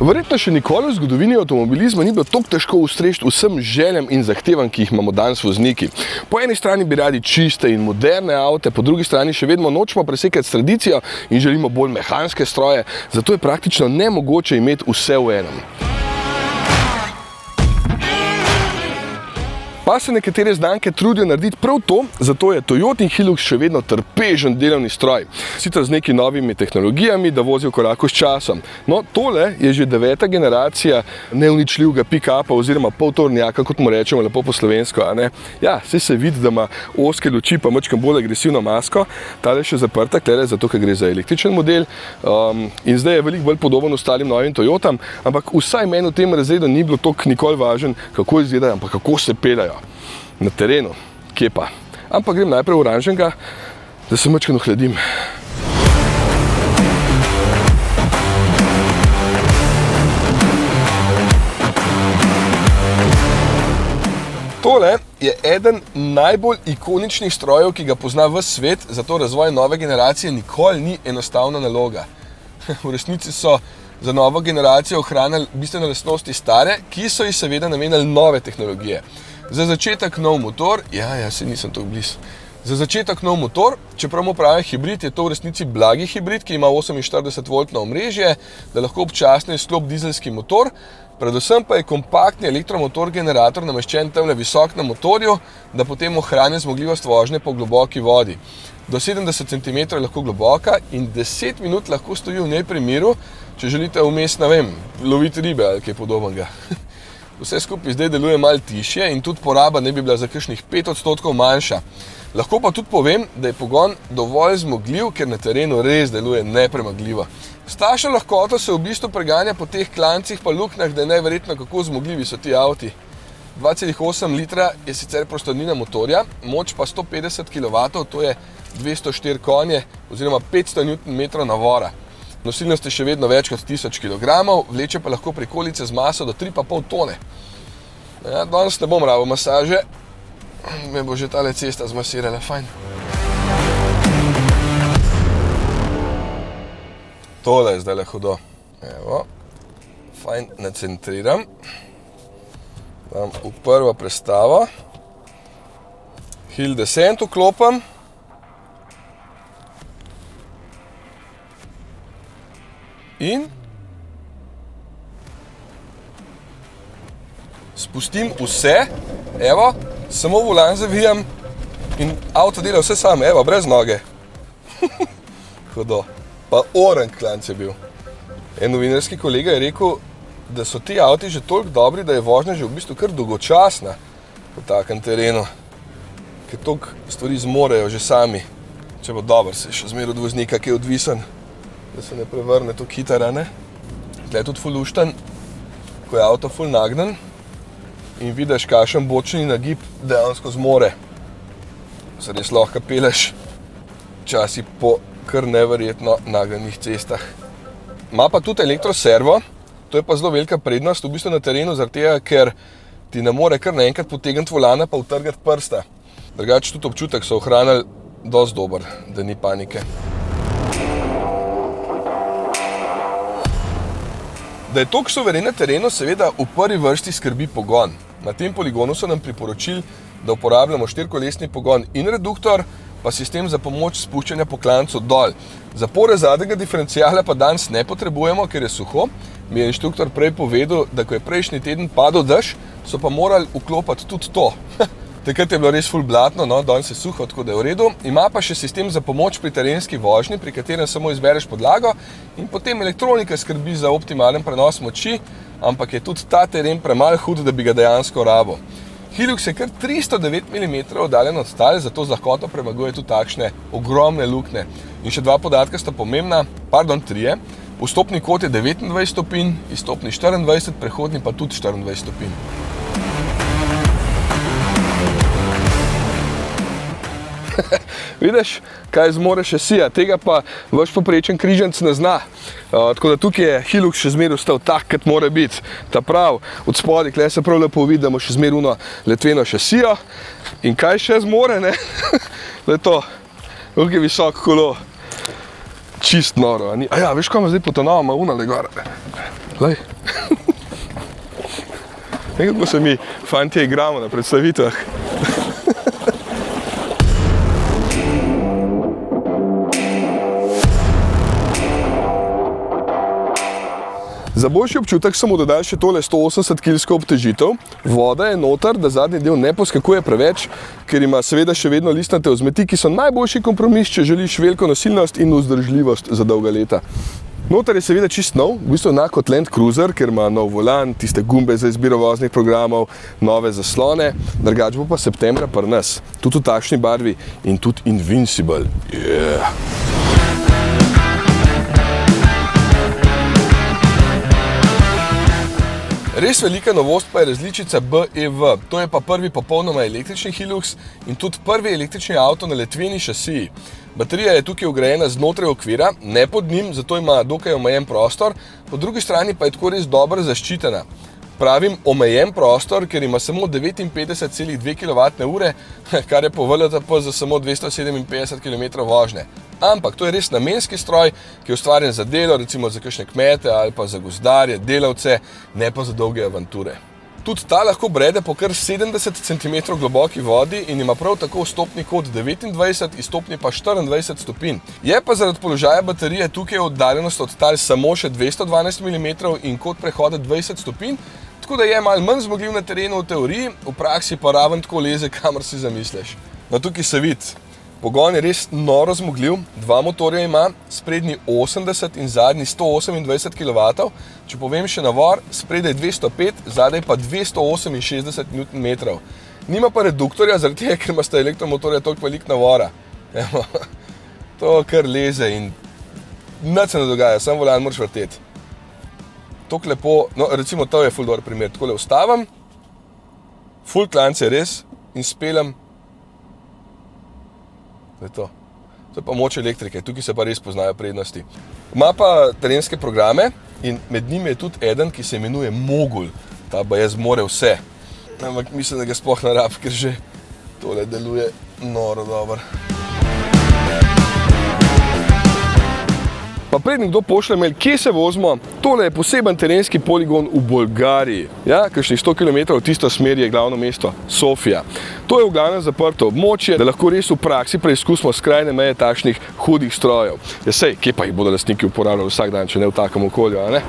Verjetno še nikoli v zgodovini avtomobilizma ni bilo tako težko ustreči vsem željam in zahtevam, ki jih imamo danes vozniki. Po eni strani bi radi čiste in moderne avte, po drugi strani še vedno nočemo presekati s tradicijo in želimo bolj mehanske stroje, zato je praktično nemogoče imeti vse v enem. Pa se nekatere znamke trudijo narediti prav to, zato je Toyotin Hilux še vedno trpežen delovni stroj. Sicer z nekimi novimi tehnologijami, da vozi v koraku s časom. No, tole je že 9. generacija neuničljivega pick-upa oziroma poltornjaka, kot mu rečemo lepo po slovensko, a ne? Ja, saj se vidi, da ima ozke luči pa majčkeno bolj agresivno masko. Tale je še zaprta, klede, zato ker gre za električen model. In zdaj je veliko bolj podoben ostalim novim Toyotam, ampak vsaj meni v tem razredu ni bilo toliko nikoli važen, kako izgledajo, ampak kako se peljajo. Na terenu, kje pa. Ampak grem najprej v oranžnega, da se majčkeno hladim. Tole je eden najbolj ikoničnih strojev, ki ga pozna ves svet, zato razvoj nove generacije nikoli ni enostavna naloga. V resnici so za novo generacijo ohranili bistvene lastnosti stare, ki so ji seveda namenili nove tehnologije. Za začetek nov motor, saj nisem tako blizu. Za začetek nov motor, čeprav mu pravi hibrid, je to v resnici blagi hibrid, ki ima 48-voltno omrežje, da lahko občasno izklop dizelski motor, predvsem pa je kompaktni elektromotor generator nameščen tamle visok na motorju, da potem ohrani zmogljivost vožnje po globoki vodi. Do 70 cm je lahko globoka in 10 minut lahko stoji v njej pri miru, če želite vmes, ne vem, loviti ribe ali kaj podobnega. Vse skupaj zdaj deluje malo tišje in tudi poraba ne bi bila za kakšnih 5% manjša. Lahko pa tudi povem, da je pogon dovolj zmogljiv, ker na terenu res deluje nepremagljivo. S takšno lahkoto se v bistvu preganja po teh klancih pa luknjah, da je neverjetno, kako zmogljivi so ti avti. 2,8 litra je sicer prostornina motorja, moč pa 150 kW, to je 204 konje oziroma 500 Nm navora. Nosilnost je še vedno več kot 1000 kg, vleče pa lahko prikolice z maso do 3,5 tone. Ja, danes ne bom rabil masaže, me bo že tale cesta zmasirala, fajn. Tole je zdaj le hudo. Evo, fajn nacentriram. Dam v prvo prestavo. Hill descent vklopam. In spustim vse, evo, samo volan zavijam in avto dela vse sam, evo, brez noge. Hudo. Pa oren klanc je bil. En novinarski kolega je rekel, da so ti avti že toliko dobri, da je vožnja že v bistvu kar dolgočasna po takem terenu, ker toliko stvari zmorejo že sami. Če bo dober, se še zmeraj od voznika, ki je odvisen, da se ne prevrne to kitara, ne? Tle je tudi ful lušten, ko je avto ful nagnen in vidiš, kakšen bočni nagib dejansko zmore. Se res lahko peleš časi po kar neverjetno nagnjenih cestah. Ma pa tudi elektroservo, to je pa zelo velika prednost v bistvu na terenu, zaradi tega, ker ti ne more kar naenkrat potegniti volana pa utrgati prsta. Drugače tudi občutek so ohranili dosti dober, da ni panike. Da je toliko suveren na terenu, seveda v prvi vrsti skrbi pogon. Na tem poligonu so nam priporočili, da uporabljamo 4-kolesni pogon in reduktor, pa sistem za pomoč spuščanja po klancu dol. Zapore zadnjega diferenciala pa danes ne potrebujemo, ker je suho. Mi je inštruktor prej povedal, da ko je prejšnji teden padel dež, so pa morali vklopati tudi to. Takrat je bilo res ful blatno, no, danes je suho, tako da je v redu. Ima pa še sistem za pomoč pri terenski vožnji, pri katerem samo izbereš podlago in potem elektronika skrbi za optimalen prenos moči, ampak je tudi ta teren premalo hud, da bi ga dejansko rabil. Hilux je kar 309 mm oddaljen od tal, zato z lahkoto premaguje tudi takšne ogromne luknje. In še dva podatka sta pomembna, trije. Vstopni kot je 29 stopinj, izstopni 24, prehodni pa tudi 24 stopinj. Vidiš, kaj zmore šasija, tega pa vaš poprečen križanc ne zna. Tako da tukaj je Hilux še zmeraj ostal tak, kot mora biti. Ta prav, od spodaj, tukaj se prav lepo vidi, da ima še zmeraj uno letveno šasijo. In kaj še zmore, ne? Da je to, tukaj je visoko kolo. Čist noro. A ja, veš, ko ima zdaj potonava, ima una le gora. Glej. Kako se mi fantje igramo na predstavitvah. Za boljši občutek sem mu dodal še tole 180-kilsko obtežitev. Voda je noter, da zadnji del ne poskakuje preveč, ker ima seveda še vedno listnate vzmeti, ki so najboljši kompromis, če želiš veliko nosilnost in vzdržljivost za dolga leta. Noter je seveda čist nov, v bistvu enak kot Land Cruiser, ker ima nov volan, tiste gumbe za izbiro voznih programov, nove zaslone, drugače bo pa septembra pri nas, tudi v takšni barvi in tudi Invincible. Yeah. Res velika novost pa je različica BEV, to je pa prvi popolnoma električni Hilux in tudi prvi električni avto na letveni šasiji. Baterija je tukaj vgrajena znotraj okvira, ne pod njim, zato ima dokaj omejen prostor, po drugi strani pa je tako res dobro zaščitena. Pravim omejen prostor, ker ima samo 59,2 kWh, kar je po VLTP za samo 257 km vožnje. Ampak to je res namenski stroj, ki je ustvarjen za delo, recimo za kakšne kmete ali pa za gozdarje, delavce, ne pa za dolge avanture. Tudi ta lahko brede po kar 70 cm globoki vodi in ima prav tako vstopni kod 29, izstopni pa 24 stopinj. Je pa zaradi položaja baterije tukaj oddaljenost od tal samo še 212 mm in kod prehoda 20 stopinj, tako da je malo manj zmogljiv na terenu v teoriji, v praksi pa raven tako leze, kamor si zamisliš. No, tukaj se vidi. Pogon je res noro zmogljiv, dva motorja ima, sprednji 80 in zadnji 128 kW, če povem še navor, spredaj 205, zadaj pa 268 Nm. Nima pa reduktorja, zaradi tega, ker ima sta elektromotorja toliko veliko navora. Evo, to kar leze in nič se ne dogaja, samo volan moraš vrteti. Toliko lepo, no recimo to je ful dober primer, takole ustavim, ful klanc je res in speljem. To je to. To je pa moč elektrike, tukaj se pa res poznajo prednosti. Ima pa terenske programe in med njimi je tudi eden, ki se imenuje Mogul. Ta pa je zmore vse. Ampak mislim, da ga sploh ne rab, ker že tole deluje noro dobro. Pa prednji kdo pošle mail, kje se vozimo, tole je poseben terenski poligon v Bolgariji. Ja, kakšnih 100 km v tisto smer je glavno mesto Sofija. To je v glavnem zaprto območje, da lahko res v praksi preizkusimo skrajne meje takšnih hudih strojev. Ja sej, kje pa jih bodo lastniki uporabljali vsak dan, če ne v takem okolju, a ne?